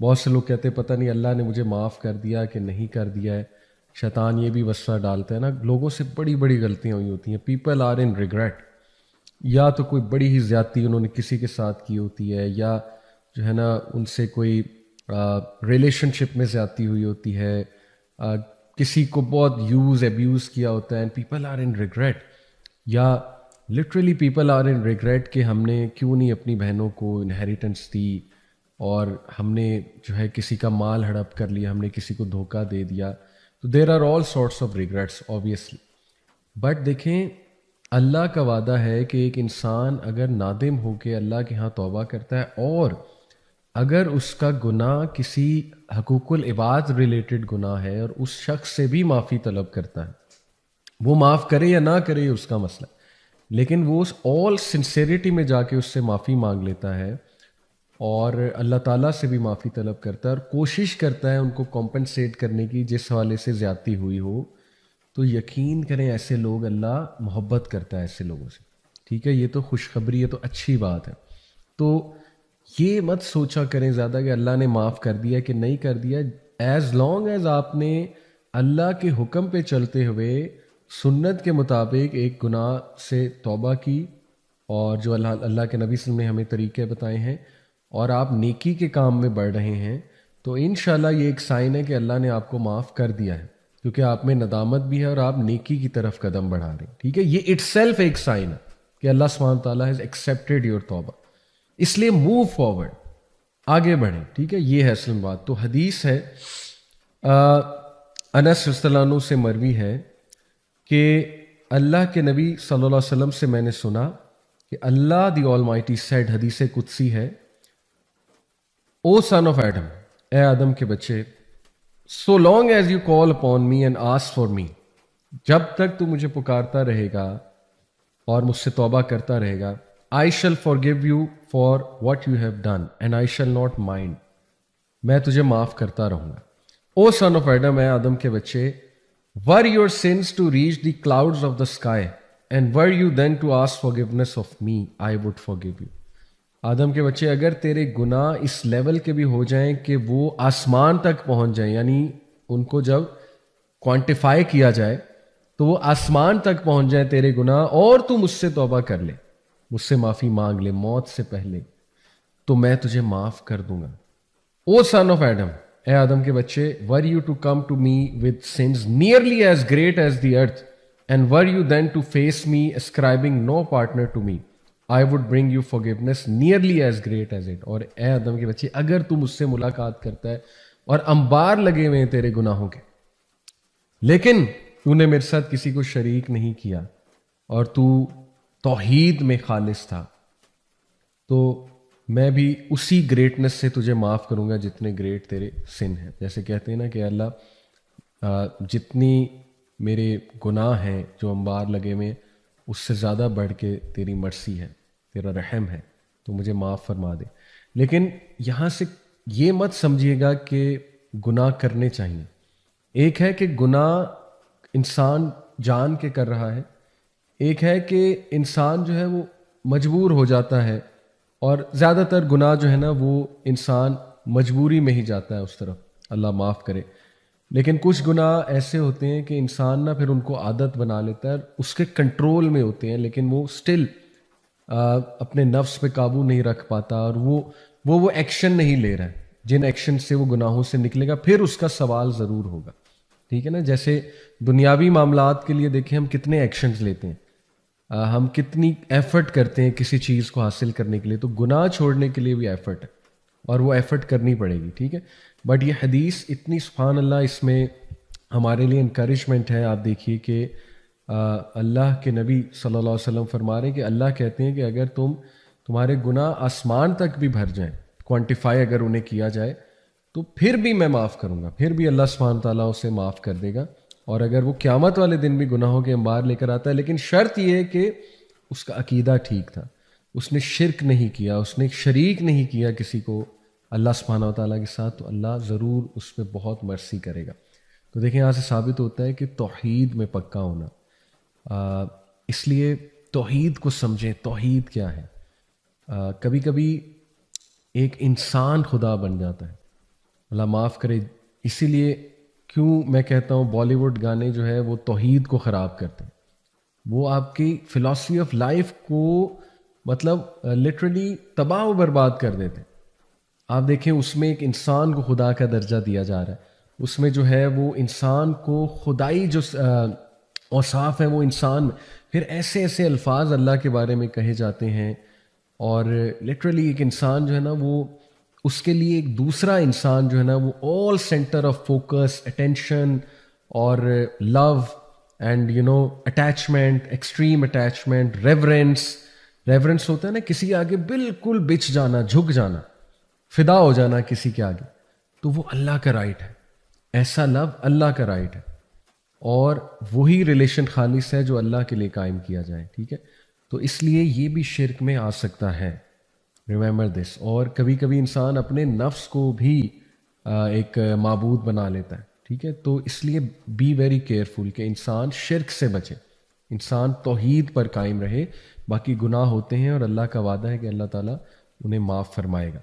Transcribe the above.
بہت سے لوگ کہتے ہیں پتہ نہیں اللہ نے مجھے معاف کر دیا کہ نہیں کر دیا ہے. شیطان یہ بھی وسوسہ ڈالتا ہے نا, لوگوں سے بڑی بڑی غلطیاں ہوئی ہوتی ہیں. پیپل آر ان ریگریٹ, یا تو کوئی بڑی ہی زیادتی انہوں نے کسی کے ساتھ کی ہوتی ہے, یا جو ہے نا ان سے کوئی ریلیشن شپ میں زیادتی ہوئی ہوتی ہے, کسی کو بہت یوز ایبیوز کیا ہوتا ہے, and people are in regret. یا literally people are in regret کہ ہم نے کیوں نہیں اپنی بہنوں کو انہیریٹنس دی, اور ہم نے جو ہے کسی کا مال ہڑپ کر لیا, ہم نے کسی کو دھوکہ دے دیا. تو there are all sorts of regrets obviously. But دیکھیں, اللہ کا وعدہ ہے کہ ایک انسان اگر نادم ہو کے اللہ کے ہاں توبہ کرتا ہے, اور اگر اس کا گناہ کسی حقوق العباد ریلیٹڈ گناہ ہے اور اس شخص سے بھی معافی طلب کرتا ہے, وہ معاف کرے یا نہ کرے اس کا مسئلہ, لیکن وہ اس آل سنسیریٹی میں جا کے اس سے معافی مانگ لیتا ہے اور اللہ تعالیٰ سے بھی معافی طلب کرتا ہے اور کوشش کرتا ہے ان کو کمپنسیٹ کرنے کی جس حوالے سے زیادتی ہوئی ہو, تو یقین کریں ایسے لوگ اللہ محبت کرتا ہے ایسے لوگوں سے. ٹھیک ہے, یہ تو خوشخبری ہے, تو اچھی بات ہے. تو یہ مت سوچا کریں زیادہ کہ اللہ نے معاف کر دیا کہ نہیں کر دیا. ایز لانگ ایز آپ نے اللہ کے حکم پہ چلتے ہوئے سنت کے مطابق ایک گناہ سے توبہ کی, اور جو اللہ کے نبی صلی اللہ علیہ وسلم نے ہمیں طریقے بتائے ہیں, اور آپ نیکی کے کام میں بڑھ رہے ہیں, تو انشاءاللہ یہ ایک سائن ہے کہ اللہ نے آپ کو معاف کر دیا ہے, کیونکہ آپ میں ندامت بھی ہے اور آپ نیکی کی طرف قدم بڑھا رہے ہیں. ٹھیک ہے, یہ اٹ سیلف ایک سائن ہے کہ اللہ سبحانہ تعالیٰ ہیز ایکسیپٹیڈ یور توبہ. اس لیے موو فارورڈ, آگے بڑھیں. ٹھیک ہے, یہ ہے اصل بات. تو حدیث ہے انس رضی اللہ عنہ سے مروی ہے کہ اللہ کے نبی صلی اللہ علیہ وسلم سے میں نے سنا کہ اللہ دی آل مائٹی سیڈ, حدیث قدسی ہے, او سن آف ایڈم, اے آدم کے بچے, so long as you call upon me and ask for me, جب تک تو مجھے پکارتا رہے گا اور مجھ سے توبہ کرتا رہے گا, I shall forgive you for what you have done and I shall not mind, میں تجھے معاف کرتا رہوں گا. او سن آف ایڈم, اے آدم کے بچے, were your sins to reach the clouds of the sky and were you then to ask forgiveness of me, I would forgive you. آدم کے بچے, اگر تیرے گناہ اس لیول کے بھی ہو جائیں کہ وہ آسمان تک پہنچ جائیں, یعنی ان کو جب کوانٹیفائی کیا جائے تو وہ آسمان تک پہنچ جائیں تیرے گناہ, اور تو مجھ سے توبہ کر لے, مجھ سے معافی مانگ لے موت سے پہلے, تو میں تجھے معاف کر دوں گا. او سن آف ایڈم, اے آدم کے بچے, were you to come to me with sins nearly as great as the earth and were you then to face me ascribing no partner to me, I would bring you forgiveness nearly as great as it. اور اے آدم کے بچے, اگر تو مجھ سے ملاقات کرتا ہے اور انبار لگے ہوئے ہیں تیرے گناہوں کے, لیکن تو نے میرے ساتھ کسی کو شریک نہیں کیا اور تو توحید میں خالص تھا, تو میں بھی اسی گریٹنس سے تجھے معاف کروں گا جتنے گریٹ تیرے سن ہیں. جیسے کہتے ہیں نا کہ اللہ جتنی میرے گناہ ہیں جو انبار لگے ہوئے, اس سے زیادہ بڑھ کے تیری مرسی ہے, تیرا رحم ہے, تو مجھے معاف فرما دے. لیکن یہاں سے یہ مت سمجھیے گا کہ گناہ کرنے چاہیے. ایک ہے کہ گناہ انسان جان کے کر رہا ہے, ایک ہے کہ انسان جو ہے وہ مجبور ہو جاتا ہے, اور زیادہ تر گناہ جو ہے نا وہ انسان مجبوری میں ہی جاتا ہے اس طرف, اللہ معاف کرے. لیکن کچھ گناہ ایسے ہوتے ہیں کہ انسان نا پھر ان کو عادت بنا لیتا ہے, اس کے کنٹرول میں ہوتے ہیں, لیکن وہ سٹل اپنے نفس پہ قابو نہیں رکھ پاتا, اور وہ ایکشن نہیں لے رہا ہے جن ایکشن سے وہ گناہوں سے نکلے گا. پھر اس کا سوال ضرور ہوگا. ٹھیک ہے نا, جیسے دنیاوی معاملات کے لیے دیکھیں ہم کتنے ایکشنز لیتے ہیں, ہم کتنی ایفرٹ کرتے ہیں کسی چیز کو حاصل کرنے کے لیے, تو گناہ چھوڑنے کے لیے بھی ایفرٹ ہے, اور وہ ایفرٹ کرنی پڑے گی. ٹھیک ہے, بٹ یہ حدیث اتنی سبحان اللہ, اس میں ہمارے لیے انکریجمنٹ ہے. آپ دیکھیے کہ اللہ کے نبی صلی اللہ علیہ وسلم فرما رہے ہیں کہ اللہ کہتے ہیں کہ اگر تمہارے گناہ آسمان تک بھی بھر جائیں, کوانٹیفائی اگر انہیں کیا جائے, تو پھر بھی میں معاف کروں گا, پھر بھی اللہ سبحانہ تعالیٰ اسے معاف کر دے گا. اور اگر وہ قیامت والے دن بھی گناہوں کے انبار لے کر آتا ہے, لیکن شرط یہ ہے کہ اس کا عقیدہ ٹھیک تھا, اس نے شرک نہیں کیا, اس نے شریک نہیں کیا کسی کو اللہ سبحانہ تعالیٰ کے ساتھ, تو اللہ ضرور اس پہ بہت مرسی کرے گا. تو دیکھیں یہاں سے ثابت ہوتا ہے کہ توحید میں پکا ہونا. اس لیے توحید کو سمجھیں, توحید کیا ہے. کبھی کبھی ایک انسان خدا بن جاتا ہے, اللہ معاف کرے. اسی لیے کیوں میں کہتا ہوں بالی ووڈ گانے جو ہے وہ توحید کو خراب کرتے ہیں. وہ آپ کی فلاسفی آف لائف کو مطلب لٹرلی تباہ و برباد کر دیتے ہیں. آپ دیکھیں اس میں ایک انسان کو خدا کا درجہ دیا جا رہا ہے, اس میں جو ہے وہ انسان کو خدائی جو اوصاف ہیں وہ انسان میں, پھر ایسے ایسے الفاظ اللہ کے بارے میں کہے جاتے ہیں, اور لٹرلی ایک انسان جو ہے نا وہ اس کے لیے ایک دوسرا انسان جو ہے نا وہ all centre of focus, attention اور love and attachment, extreme attachment, reverence ہوتا ہے نا, کسی آگے بالکل بچ جانا, جھک جانا, فدا ہو جانا کسی کے آگے, تو وہ اللہ کا رائٹ ہے. ایسا لو اللہ کا رائٹ ہے, اور وہی ریلیشن خالص ہے جو اللہ کے لیے قائم کیا جائے. ٹھیک ہے, تو اس لیے یہ بھی شرک میں آ سکتا ہے. Remember this. اور کبھی کبھی انسان اپنے نفس کو بھی ایک معبود بنا لیتا ہے. ٹھیک ہے, تو اس لیے بی ویری کیئرفل کہ انسان شرک سے بچے, انسان توحید پر قائم رہے. باقی گناہ ہوتے ہیں اور اللہ کا وعدہ ہے کہ اللہ تعالیٰ انہیں معاف فرمائے گا.